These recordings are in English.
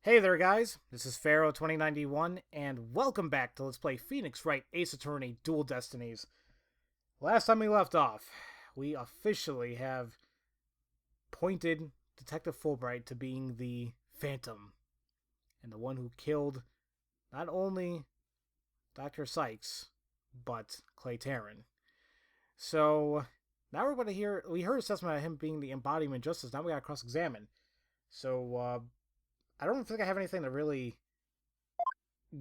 Hey there guys, this is Pharaoh2091, and welcome back to Let's Play Phoenix Wright Ace Attorney Dual Destinies. Last time we left off, we officially have pointed Detective Fullbright to being the Phantom, and the one who killed not only Dr. Sykes, but Clay Tarrant. So, now we're going to hear, we heard a assessment of him being the embodiment of justice, now we gotta cross-examine. So, I don't think I have anything to really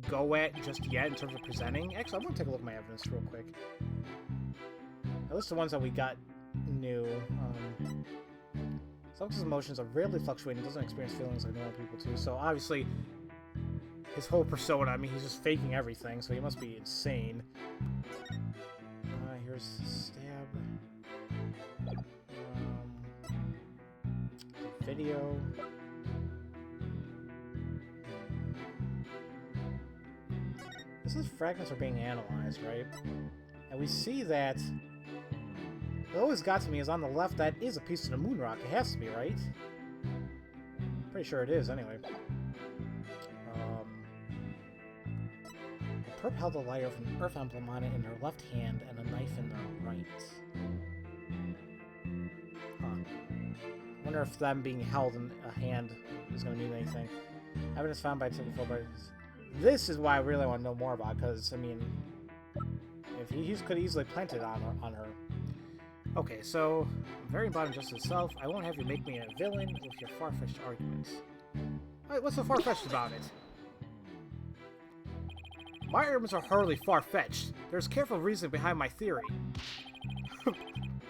go at just yet in terms of presenting. Actually, I'm going to take a look at my evidence real quick. At least the ones that we got new. Sykes' emotions are rarely fluctuating. He doesn't experience feelings like normal people do. So obviously, his whole persona, I mean, he's just faking everything, so he must be insane. Here's stab. Video. These fragments are being analyzed, right? And we see that what always got to me is on the left, that is a piece of the moon rock. It has to be, right? Pretty sure it is, anyway. The perp held a lighter with an earth emblem on it in her left hand and a knife in her right. Huh. I wonder if them being held in a hand is going to mean anything. Evidence found by Detective Fullbright. This is why I really want to know more about, because, I mean, if he could easily plant it on her. Okay, so, very embodied justice itself. I won't have you make me a villain with your far-fetched arguments. Wait, what's so far-fetched about it? My arguments are hardly far-fetched. There's careful reasoning behind my theory.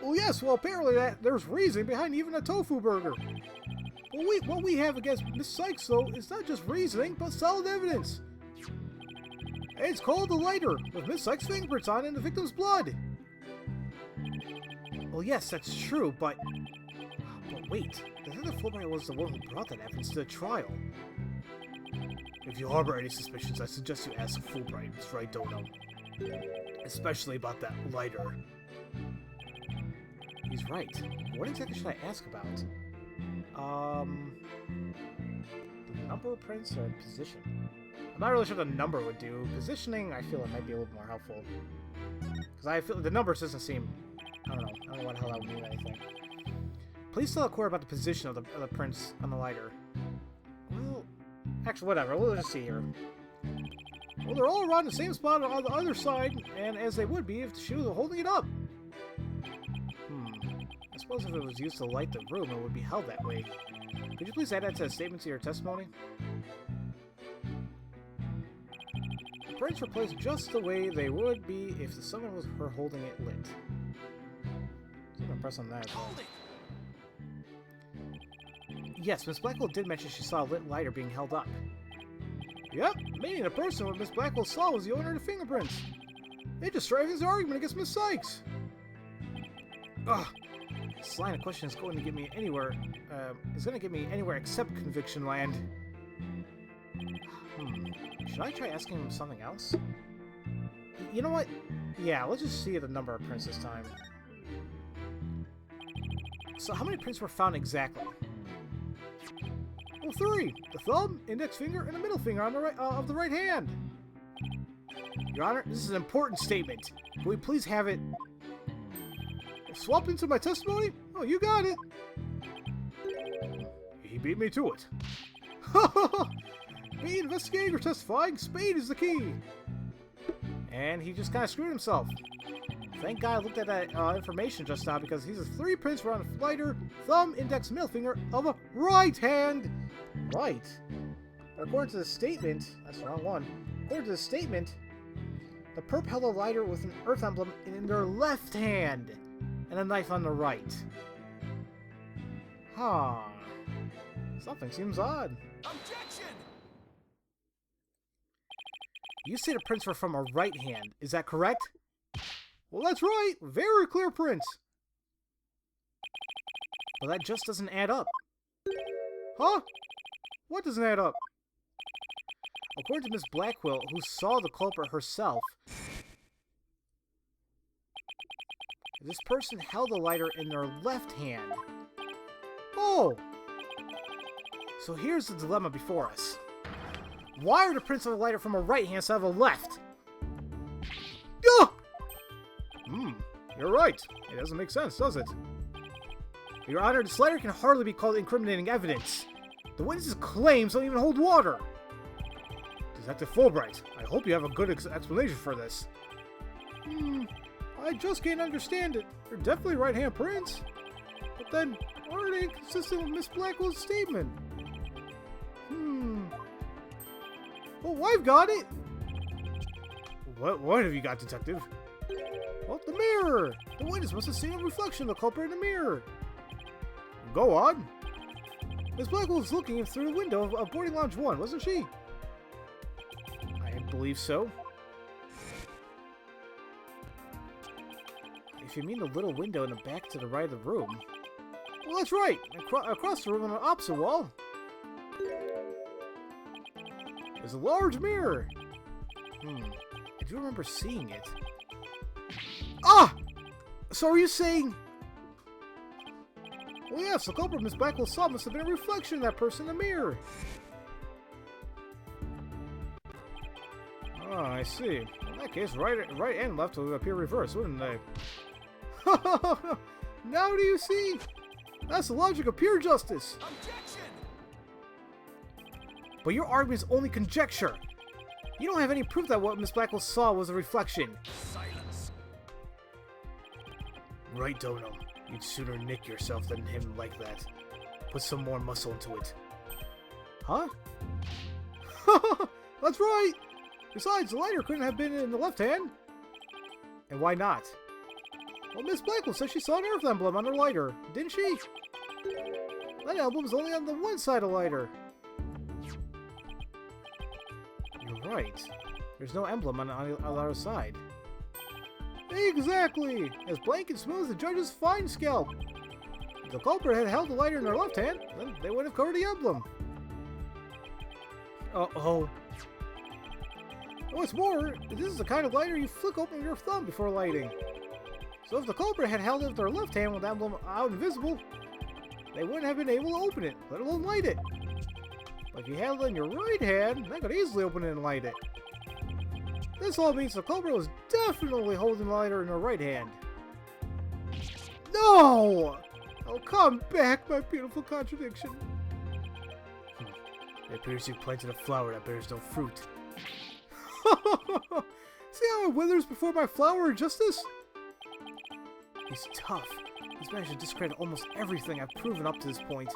Well, apparently there's reasoning behind even a tofu burger. What we have against Miss Sykes, though, is not just reasoning, but solid evidence. It's called the lighter, with Miss Sykes' fingerprints on it and the victim's blood. Well, yes, that's true, but wait. Detective Fullbright was the one who brought that evidence to the trial. If you harbor any suspicions, I suggest you ask Fullbright, Mr. Wright don't know. Especially about that lighter. He's right. What exactly should I ask about? The number of prints or position? I'm not really sure the number would do. Positioning, I feel it might be a little more helpful. Because I feel the numbers doesn't seem... I don't know what the hell that would mean anything. Please tell the court about the position of the prints on the lighter. Well, actually, whatever. We'll just see here. Well, they're all around the same spot on the other side, and as they would be if the shoes were holding it up. I suppose if it was used to light the room, it would be held that way. Could you please add that to the statement to your testimony? The prints were placed just the way they would be if someone was holding it lit. I'm gonna press on that as well. Yes, Miss Blackwell did mention she saw a lit lighter being held up. Yep, meaning the person what Miss Blackwell saw was the owner of the fingerprints. It just strengthens his argument against Miss Sykes. Ugh. This line of question is going to get me anywhere. Except conviction land. Should I try asking him something else? You know what? Yeah, let's just see the number of prints this time. So, how many prints were found exactly? Well, 3. The thumb, index finger, and the middle finger on the right of the right hand. Your Honor, this is an important statement. Can we please have it swapped into my testimony? Oh, you got it. He beat me to it. Me investigating or testifying, Spade is the key. And he just kind of screwed himself. Thank God I looked at that information just now, because these are 3 prints were on a lighter, thumb, index, middle finger of a right hand. Right. But according to the statement, that's the wrong one. According to the statement, the perp held a lighter with an earth emblem in their left hand and a knife on the right. Huh. Something seems odd. Objection! You say the prints were from a right hand, is that correct? Well, that's right. Very clear prints. Well, that just doesn't add up. Huh? What doesn't add up? According to Miss Blackwell, who saw the culprit herself, this person held a lighter in their left hand. Oh! So here's the dilemma before us. Why are the prints of the lighter from a right hand instead of a left? Oh! You're right. It doesn't make sense, does it? Your Honor, this lighter can hardly be called incriminating evidence. The witness's claims don't even hold water. Detective Fullbright, I hope you have a good explanation for this. I just can't understand it. They're definitely right-hand prints. But then, why are they inconsistent with Miss Blackwell's statement? Well, I've got it! What have you got, Detective? Well, the mirror! The witness must have seen a reflection of the culprit in the mirror. Go on. Miss Blackwell was looking through the window of boarding lounge 1, wasn't she? I believe so. If you mean the little window in the back to the right of the room. Well, that's right! Across the room on the opposite wall. There's a large mirror. I do remember seeing it. Ah! So are you saying... Well, yes, the culprit Miss Blackwell saw must have been a reflection of that person in the mirror. Oh, I see. In that case, right and left will appear reversed, wouldn't they? Now do you see? That's the logic of pure justice. Objection! But your argument is only conjecture. You don't have any proof that what Miss Blackwell saw was a reflection. Silence. Right, Dono. You'd sooner nick yourself than him like that. Put some more muscle into it. Huh? That's right! Besides, the lighter couldn't have been in the left hand. And why not? Well, Miss Blackwell said she saw an Earth emblem on her lighter, didn't she? That emblem is only on the one side of the lighter. You're right. There's no emblem on the other side. Exactly! As blank and smooth as the judge's fine scalp. If the culprit had held the lighter in their left hand, then they would have covered the emblem. Uh-oh. What's more, this is the kind of lighter you flick open with your thumb before lighting. So if the culprit had held it with their left hand with the emblem out and visible, they wouldn't have been able to open it, let alone light it. But if you held it in your right hand, they could easily open it and light it. This all means the culprit was definitely holding the lighter in her right hand. No! Oh, come back, my beautiful contradiction. It appears you planted a flower that bears no fruit. See how it withers before my flower of justice? He's tough. He's managed to discredit almost everything I've proven up to this point.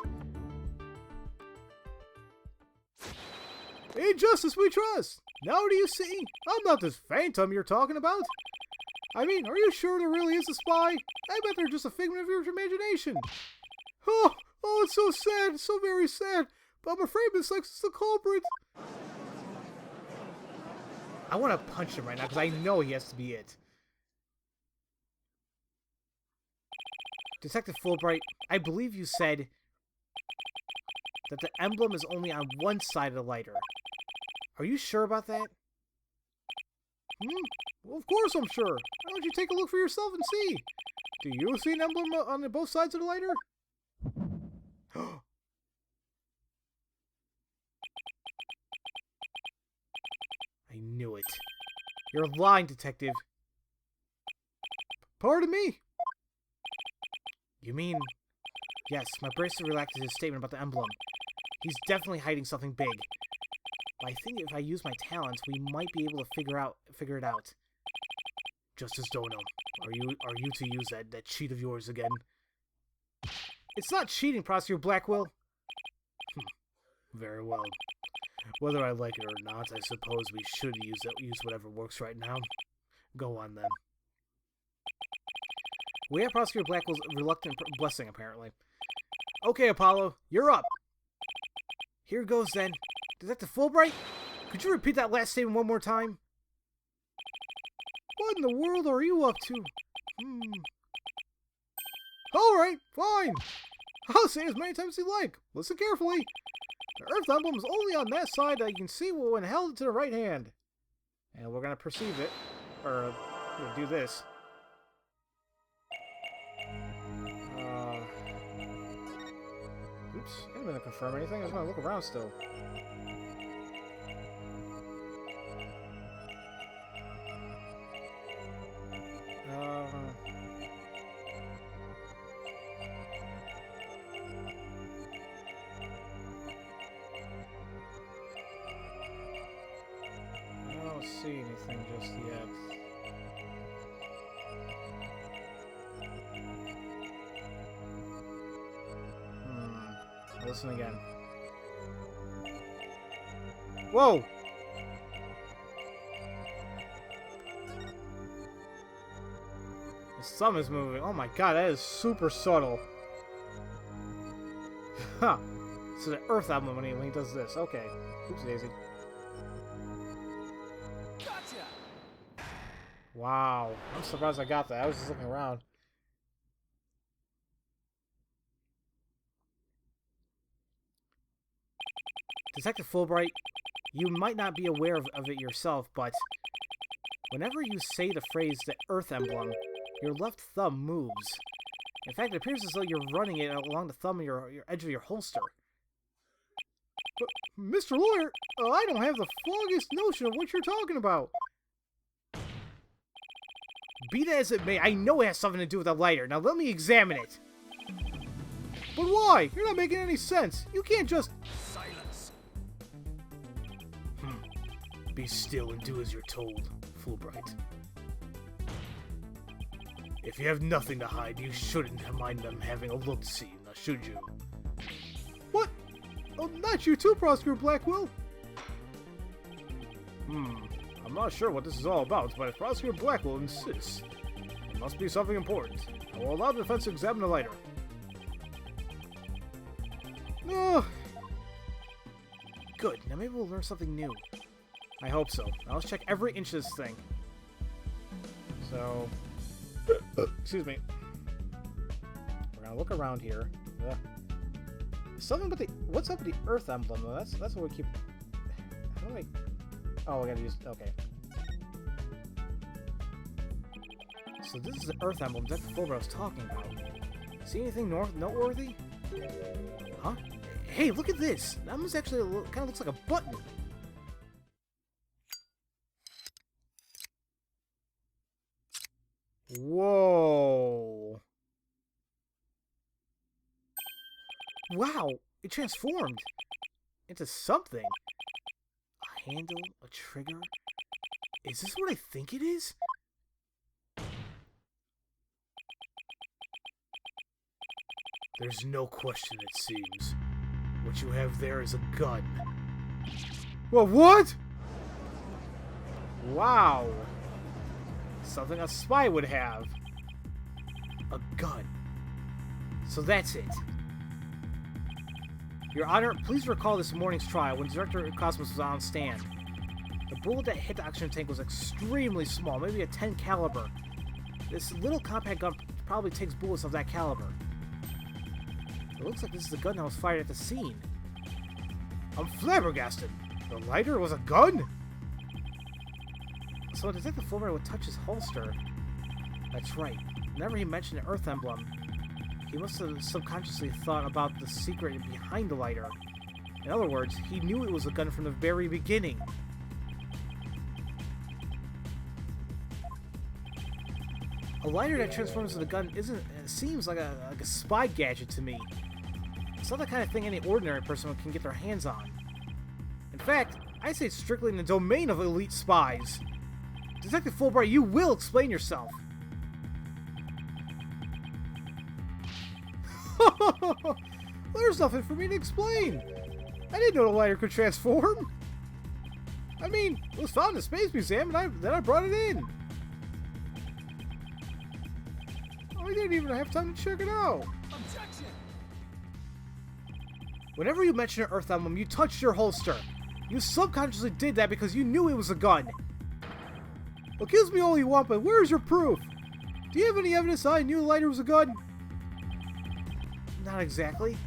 In justice we trust! Now do you see? I'm not this phantom you're talking about. I mean, are you sure there really is a spy? I bet they're just a figment of your imagination. Oh, it's so sad, so very sad. But I'm afraid Miss Lex is the culprit. I want to punch him right now because I know he has to be it. Detective Fullbright, I believe you said that the emblem is only on one side of the lighter. Are you sure about that? Well, of course I'm sure. Why don't you take a look for yourself and see? Do you see an emblem on both sides of the lighter? I knew it. You're lying, Detective. Pardon me? You mean... Yes, my bracelet relaxed his statement about the emblem. He's definitely hiding something big. But I think if I use my talents, we might be able to figure it out. Justice Dono, are you to use that cheat of yours again? It's not cheating, Prosecutor Blackwell. Very well. Whether I like it or not, I suppose we should use whatever works right now. Go on then. We have Prosecutor Blackwell's reluctant blessing, apparently. Okay, Apollo, you're up. Here goes then. Detective Fullbright, could you repeat that last statement one more time? What in the world are you up to? Alright, fine. I'll say as many times as you like. Listen carefully. The Earth emblem is only on that side that you can see when held to the right hand. And we're going to perceive it. Or, do this. I didn't even confirm anything. I was gonna look around still. I don't see anything just yet. Listen again. Whoa! His thumb is moving. Oh my god, that is super subtle. Huh. So the Earth emblem when he does this. Okay. Oops, Daisy. Gotcha. Wow. I'm surprised I got that. I was just looking around. Detective Fullbright, you might not be aware of it yourself, but whenever you say the phrase the Earth emblem, your left thumb moves. In fact, it appears as though you're running it along the thumb of your edge of your holster. But, Mr. Lawyer, I don't have the foggiest notion of what you're talking about. Be that as it may, I know it has something to do with the lighter. Now let me examine it. But why? You're not making any sense. You can't just... Silence. Be still and do as you're told, Fullbright. If you have nothing to hide, you shouldn't mind them having a look-see, now should you? What? Oh, not you too, Prosecutor Blackwell? I'm not sure what this is all about, but if Prosecutor Blackwell insists, it must be something important. I will allow the defense to examine the lighter. Oh. Good, now maybe we'll learn something new. I hope so. Now let's check every inch of this thing. So... excuse me. We're gonna look around here. Something but the... What's up with the Earth emblem, though? That's what we keep... How do I... Oh, I gotta use... Okay. So this is the Earth emblem that the Fullbright was talking about. See anything noteworthy? Huh? Hey, look at this! That one's actually kind of looks like a button. Whoa! Wow! It transformed into something. A handle? A trigger? Is this what I think it is? There's no question, it seems. What you have there is a gun. Well, what? Wow. Something a spy would have. A gun. So that's it. Your Honor, please recall this morning's trial when Director Cosmos was on stand. The bullet that hit the oxygen tank was extremely small, maybe a 10 caliber. This little compact gun probably takes bullets of that caliber. It looks like this is the gun that was fired at the scene. I'm flabbergasted. The lighter was a gun? So Detective Fullbright would touch his holster. That's right. Whenever he mentioned the Earth emblem, he must have subconsciously thought about the secret behind the lighter. In other words, he knew it was a gun from the very beginning. A lighter that transforms into a gun seems like a spy gadget to me. It's not the kind of thing any ordinary person can get their hands on. In fact, I say it's strictly in the domain of elite spies. Detective Fullbright, you will explain yourself. There's nothing for me to explain. I didn't know the lighter could transform. I mean, it was found in the Space Museum, and then I brought it in. I didn't even have time to check it out. Objection! Whenever you mention an Earth emblem, you touched your holster. You subconsciously did that because you knew it was a gun. Accuse me all you want, but where's your proof? Do you have any evidence I knew the lighter was a gun? Not exactly.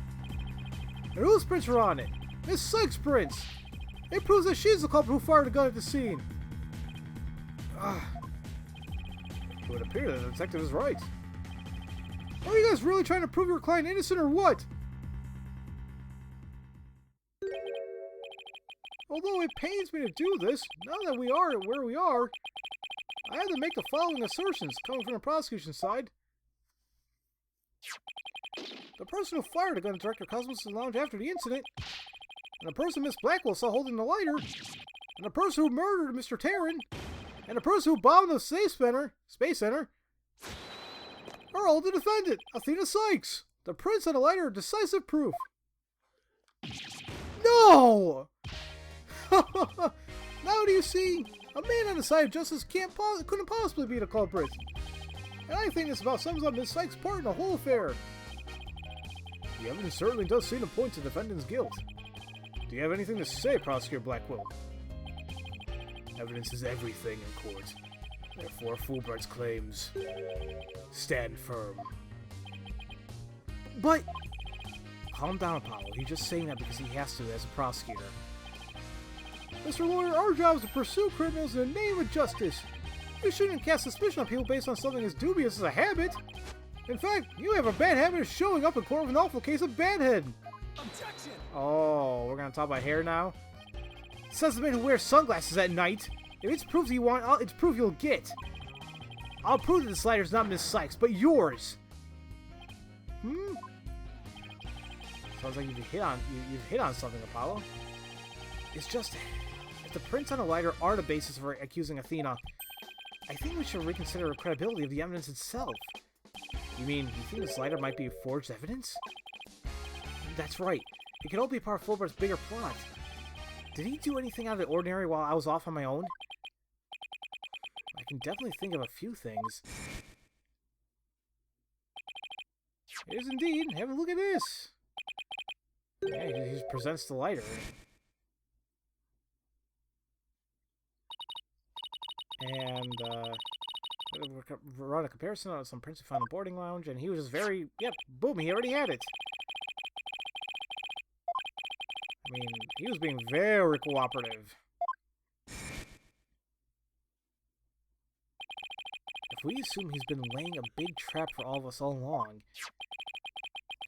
And whose prints are on it? Miss Sykes' prints. It proves that she's the culprit who fired the gun at the scene. It would appear that the detective is right. Are you guys really trying to prove your client innocent or what? Although it pains me to do this, now that we are where we are, I have to make the following assertions coming from the prosecution side. The person who fired the gun at Director Cosmos' lounge after the incident, and the person Miss Blackwell saw holding the lighter, and the person who murdered Mr. Terran, and the person who bombed the Space Center, are all the defendant, Athena Sykes. The prints on the lighter are decisive proof. No! Now do you see? A man on the side of justice couldn't possibly be the culprit. And I think this about sums up Miss Sykes' part in the whole affair. The evidence certainly does seem to point to the defendant's guilt. Do you have anything to say, Prosecutor Blackwell? Evidence is everything in court. Therefore, Fullbright's claims stand firm. But... Calm down, Apollo. He's just saying that because he has to as a prosecutor. Mr. Lawyer, our job is to pursue criminals in the name of justice. You shouldn't cast suspicion on people based on something as dubious as a habit. In fact, you have a bad habit of showing up in court with an awful case of badhead. Objection! Oh, we're gonna talk about hair now? Says the man who wears sunglasses at night. If it's proof you want, it's proof you'll get. I'll prove that the slider's not Miss Sykes, but yours. Sounds like you've hit on something, Apollo. It's just, if the prints on the lighter are the basis for accusing Athena, I think we should reconsider the credibility of the evidence itself. You mean, you think this lighter might be forged evidence? That's right. It could all be part of Fullbright's bigger plot. Did he do anything out of the ordinary while I was off on my own? I can definitely think of a few things. It is indeed. Have a look at this. Yeah, he presents the lighter. And, run a comparison on some prints we found in the boarding lounge, and he was just very, yep, boom, he already had it. I mean, he was being very cooperative. If we assume he's been laying a big trap for all of us all along,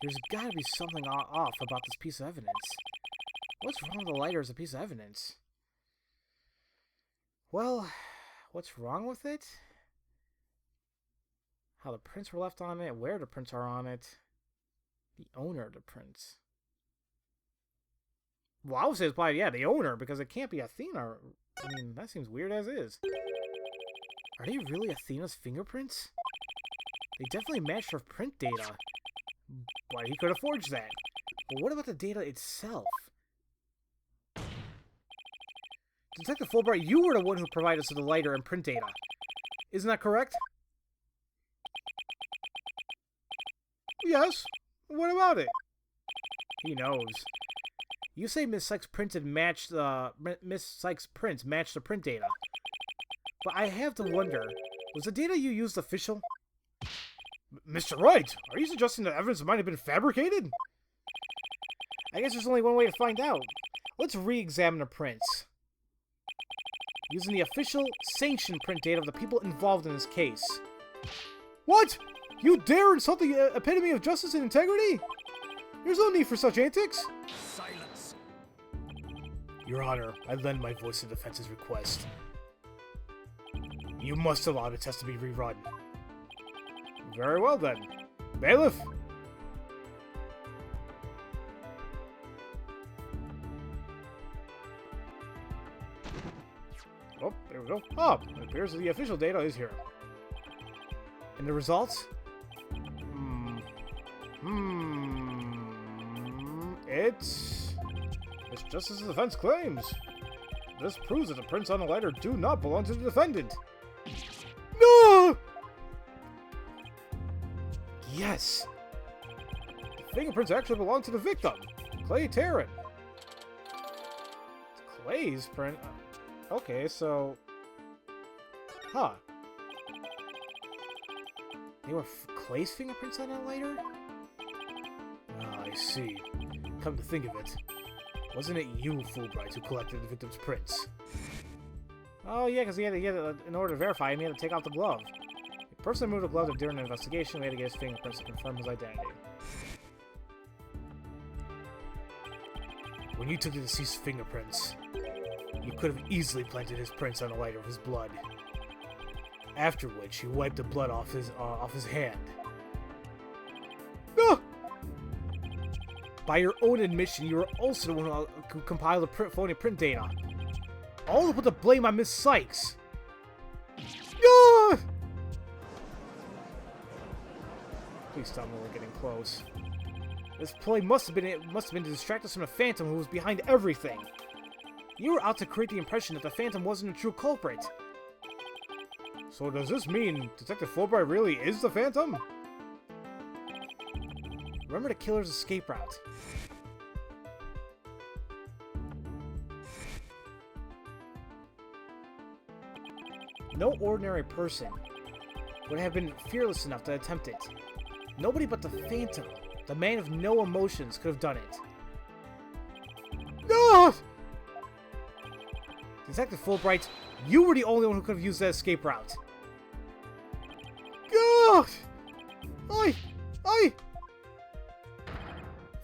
there's gotta be something off about this piece of evidence. What's wrong with the lighter as a piece of evidence? Well, what's wrong with it? How the prints were left on it, where the prints are on it, the owner of the prints. Well, I would say it's probably, yeah, the owner, because it can't be Athena. I mean, that seems weird as is. Are they really Athena's fingerprints? They definitely match her print data. But he could have forged that. But what about the data itself? Detective Fullbright, you were the one who provided us with the lighter and print data. Isn't that correct? Yes. What about it? He knows. You say Miss Sykes' prints matched the print data. But I have to wonder, was the data you used official? Mr. Wright, are you suggesting that evidence might have been fabricated? I guess there's only one way to find out. Let's re-examine the prints. Using the official, sanctioned print data of the people involved in this case. What? You dare insult the epitome of justice and integrity? There's no need for such antics. Silence. Your Honor, I lend my voice to the defense's request. You must allow the test to be rerun. Very well then. Bailiff! Oh, there we go. Oh, it appears that the official data is here. And the results? It's just as the defense claims. This proves that the prints on the lighter do not belong to the defendant. No! Yes! The fingerprints actually belong to the victim, Clay Terran. Clay's print? Okay, so... Huh. They were Clay's fingerprints on that lighter? Ah, I see. Come to think of it, wasn't it you, Fullbright, who collected the victim's prints? Oh yeah, because he had to, in order to verify him, he had to take off the glove. The person removed the glove during the investigation. We had to get his fingerprints to confirm his identity. When you took the deceased's fingerprints, You could have easily planted his prints on the lighter of his blood. After which, you wiped the blood off his hand. No! By your own admission, you were also the one who compiled the phony print data. All to put the blame on Miss Sykes. No! Please tell me we're getting close. This play must have been to distract us from the Phantom, who was behind everything. You were out to create the impression that the Phantom wasn't a true culprit. So does this mean Detective Fullbright really is the Phantom? Remember the killer's escape route. No ordinary person would have been fearless enough to attempt it. Nobody but the Phantom, the man of no emotions, could have done it. No! Detective Fullbright, you were the only one who could have used that escape route. God!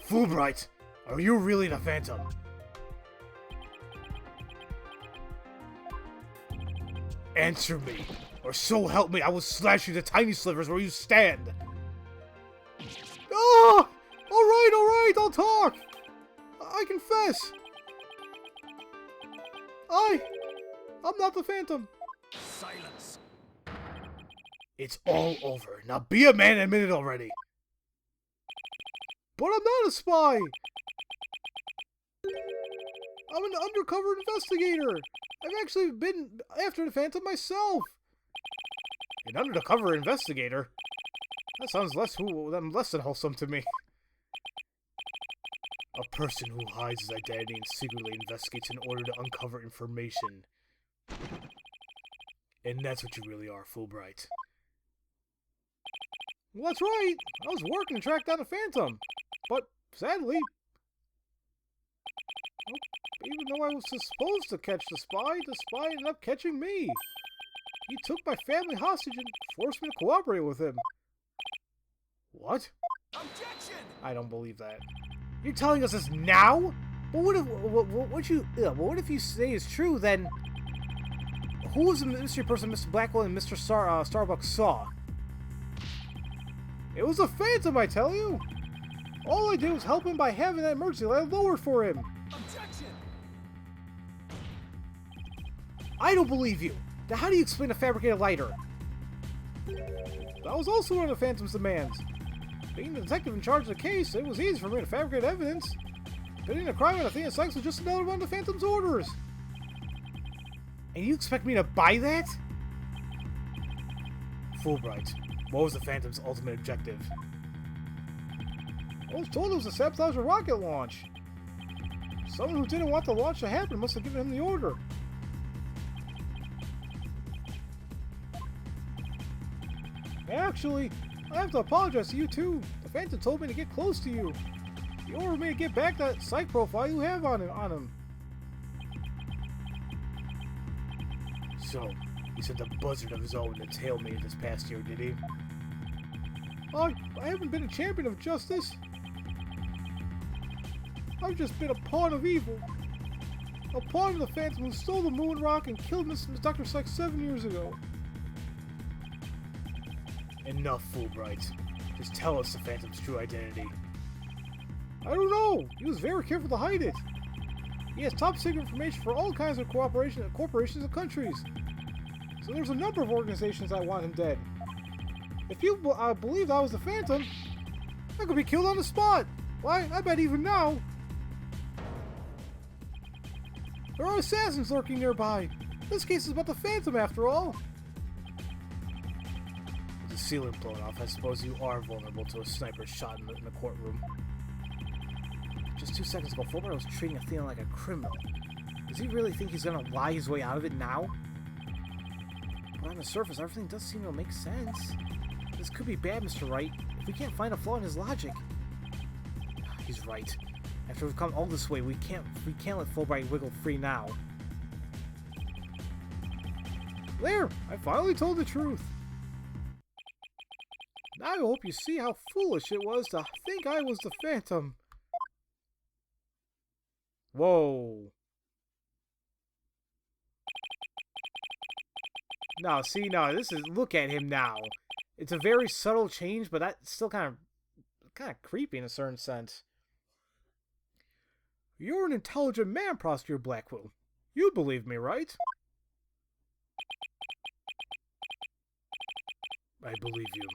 Fullbright, are you really the Phantom? Answer me, or so help me, I will slash you to tiny slivers where you stand. Ah! Alright, I'll talk! I confess! I'm not the Phantom. Silence. It's all over. Now be a man and admit it already. But I'm not a spy! I'm an undercover investigator! I've actually been after the Phantom myself! An undercover investigator? That sounds less than wholesome to me. A person who hides his identity and secretly investigates in order to uncover information. And that's what you really are, Fullbright. Well, that's right! I was working to track down the Phantom. But, sadly... even though I was supposed to catch the spy ended up catching me. He took my family hostage and forced me to cooperate with him. What? Objection! I don't believe that. You're telling us this now? But what if you say it's true, then... Who was the mystery person Mr. Blackwell and Mr. Starbucks saw? It was a Phantom, I tell you! All I did was help him by having that emergency light lowered for him. Objection! I don't believe you! Now how do you explain a fabricated lighter? That was also one of the Phantom's demands. Being the detective in charge of the case, it was easy for me to fabricate evidence. Getting a crime on Athena Sykes was just another one of the Phantom's orders. And you expect me to buy that? Fullbright, what was the Phantom's ultimate objective? I was told it was to sabotage a rocket launch. Someone who didn't want the launch to happen must have given him the order. Actually, I have to apologize to you too. The Phantom told me to get close to you. He ordered me to get back that psych profile you have on him. So, he sent a buzzard of his own to tail me this past year, did he? I haven't been a champion of justice. I've just been a pawn of evil. A pawn of the Phantom who stole the moon rock and killed Dr. Sykes 7 years ago. Enough, Fullbright. Just tell us the Phantom's true identity. I don't know. He was very careful to hide it. He has top secret information for all kinds of corporations and countries. So there's a number of organizations that want him dead. If you believed I was the Phantom, I could be killed on the spot. Why, I bet even now. There are assassins lurking nearby. This case is about the Phantom after all. With the ceiling blown off, I suppose you are vulnerable to a sniper shot in the courtroom. Just 2 seconds ago, Fullbright was treating Athena like a criminal. Does he really think he's gonna lie his way out of it now? But on the surface, everything does seem to make sense. This could be bad, Mr. Wright, if we can't find a flaw in his logic. He's right. After we've come all this way, we can't let Fullbright wiggle free now. There! I finally told the truth. Now I hope you see how foolish it was to think I was the Phantom. Whoa. No, see, no, this is... Look at him now. It's a very subtle change, but that's still kind of creepy in a certain sense. You're an intelligent man, Prosecutor Blackwell. You believe me, right? I believe you.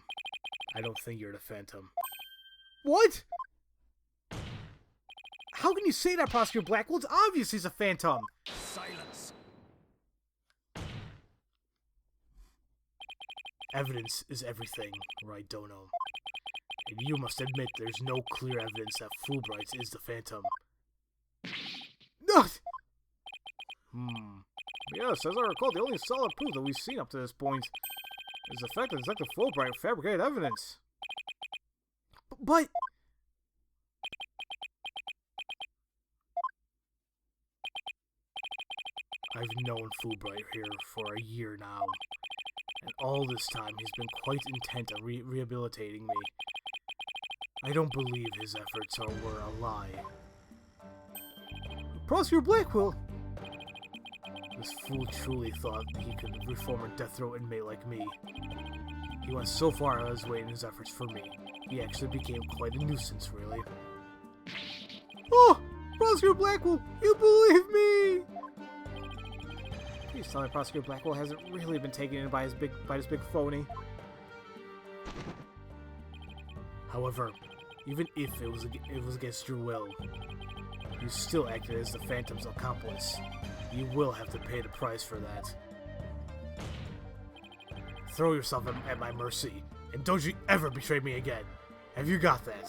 I don't think you're the Phantom. What? How can you say that, Prosecutor Blackwell? It's obvious he's a Phantom. Silence. Evidence is everything, right, Dono? And you must admit there's no clear evidence that Fullbright is the Phantom. Yes, as I recall, the only solid proof that we've seen up to this point is the fact that Detective Fullbright fabricated evidence. But... I've known Fullbright here for a year now, and all this time he's been quite intent on rehabilitating me. I don't believe his efforts were a lie. Prosecutor Blackwell! This fool truly thought he could reform a death row inmate like me. He went so far out of his way in his efforts for me, he actually became quite a nuisance, really. Oh! Prosecutor Blackwell, you believe me! Please tell me Prosecutor Blackwell hasn't really been taken in by this big phony. However, even if it was against your will, you still acted as the Phantom's accomplice. You will have to pay the price for that. Throw yourself at my mercy, and don't you ever betray me again. Have you got that?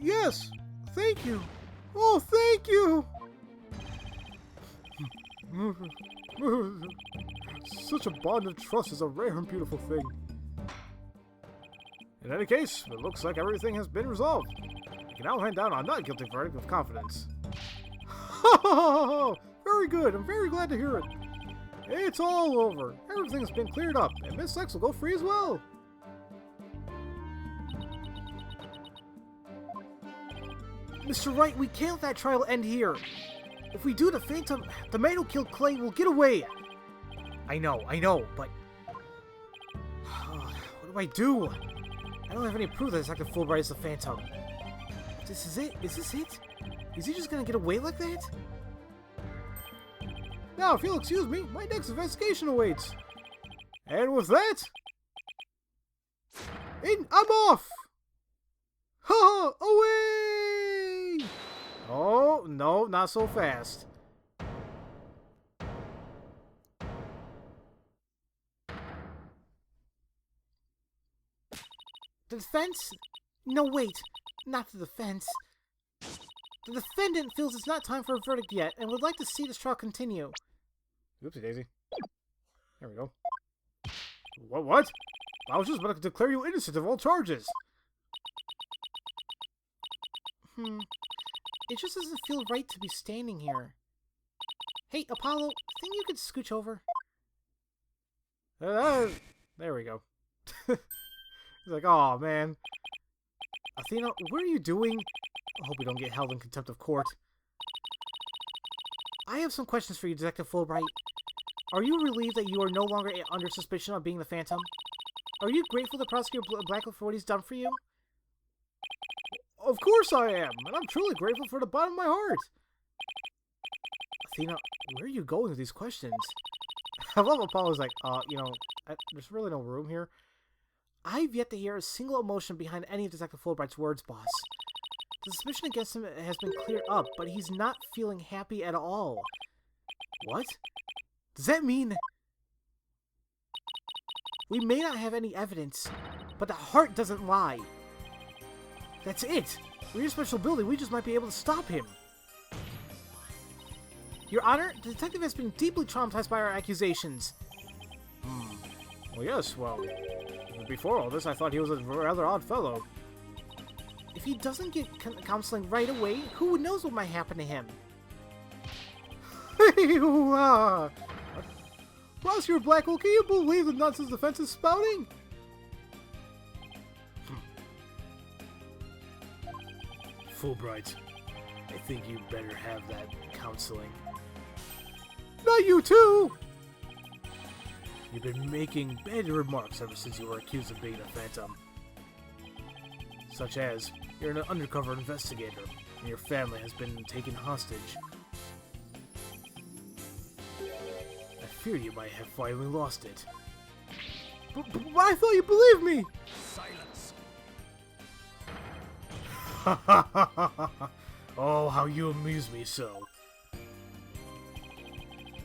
Yes! Thank you! Oh, thank you! Such a bond of trust is a rare and beautiful thing. In any case, it looks like everything has been resolved. You can now hand down a not guilty verdict with confidence. Very good. I'm very glad to hear it. It's all over. Everything's been cleared up, and Miss X will go free as well. Mr. Wright, we can't let that trial end here. If we do, the man who killed Clay will get away. I know, but... what do I do? I don't have any proof that Detective Fullbright is the Phantom. This is it? Is this it? Is he just gonna get away like that? Now, if you'll excuse me, my next investigation awaits. And with that... I'm off! Ha! Away! Oh, no, not so fast. The defense? No, wait. Not the defense. The defendant feels it's not time for a verdict yet and would like to see this trial continue. Oopsie daisy. There we go. What? I was just about to declare you innocent of all charges. It just doesn't feel right to be standing here. Hey, Apollo, think you could scooch over? There we go. He's like, oh man. Athena, what are you doing? I hope we don't get held in contempt of court. I have some questions for you, Detective Fullbright. Are you relieved that you are no longer under suspicion of being the Phantom? Are you grateful to Prosecutor Blackwell for what he's done for you? Of course I am, and I'm truly grateful from the bottom of my heart. Athena, where are you going with these questions? I love Apollo's like, there's really no room here. I've yet to hear a single emotion behind any of Detective Fullbright's words, boss. The suspicion against him has been cleared up, but he's not feeling happy at all. What? Does that mean... We may not have any evidence, but the heart doesn't lie. That's it. We're in a special building. We just might be able to stop him. Your Honor, the detective has been deeply traumatized by our accusations. Well, yes, before all this, I thought he was a rather odd fellow. If he doesn't get counseling right away, who knows what might happen to him? Prosecutor Blackwell, can you believe the nonsense the defense is spouting? Fullbright, I think you better have that counseling. not you too! You've been making bad remarks ever since you were accused of being a phantom. Such as, you're an undercover investigator, and your family has been taken hostage. I fear you might have finally lost it. But I thought you believed me! Silence. Oh, how you amuse me so.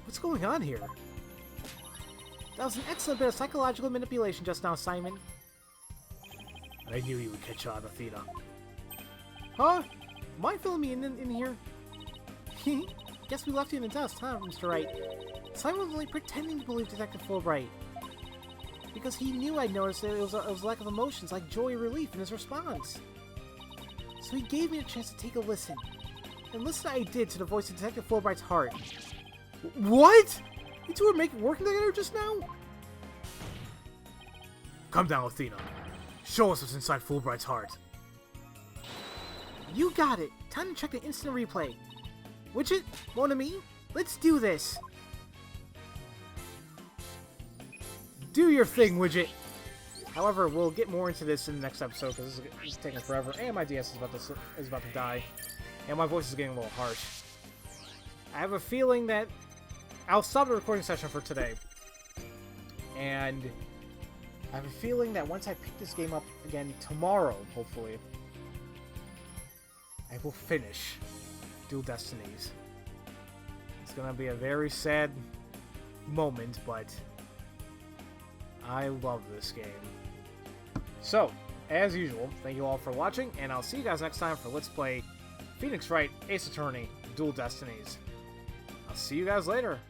What's going on here? That was an excellent bit of psychological manipulation just now, Simon. I knew you would catch on, Athena. Huh? Mind filling me in here? Guess we left you in the dust, huh, Mr. Wright? Simon was only pretending to believe Detective Fullbright. Because he knew I'd noticed that it was a lack of emotions like joy or relief in his response. So he gave me a chance to take a listen. And listen I did to the voice of Detective Fullbright's heart. What? You two were working together just now? Come down, Athena. Show us what's inside Fullbright's heart. You got it. Time to check the instant replay. Widget, mon ami, let's do this. Do your thing, Widget. However, we'll get more into this in the next episode because this is taking forever, and my DS is about to die, and my voice is getting a little harsh. I have a feeling that I'll stop the recording session for today, and I have a feeling that once I pick this game up again tomorrow, hopefully, I will finish Dual Destinies. It's gonna be a very sad moment, but I love this game. So, as usual, thank you all for watching, and I'll see you guys next time for Let's Play Phoenix Wright Ace Attorney Dual Destinies. I'll see you guys later.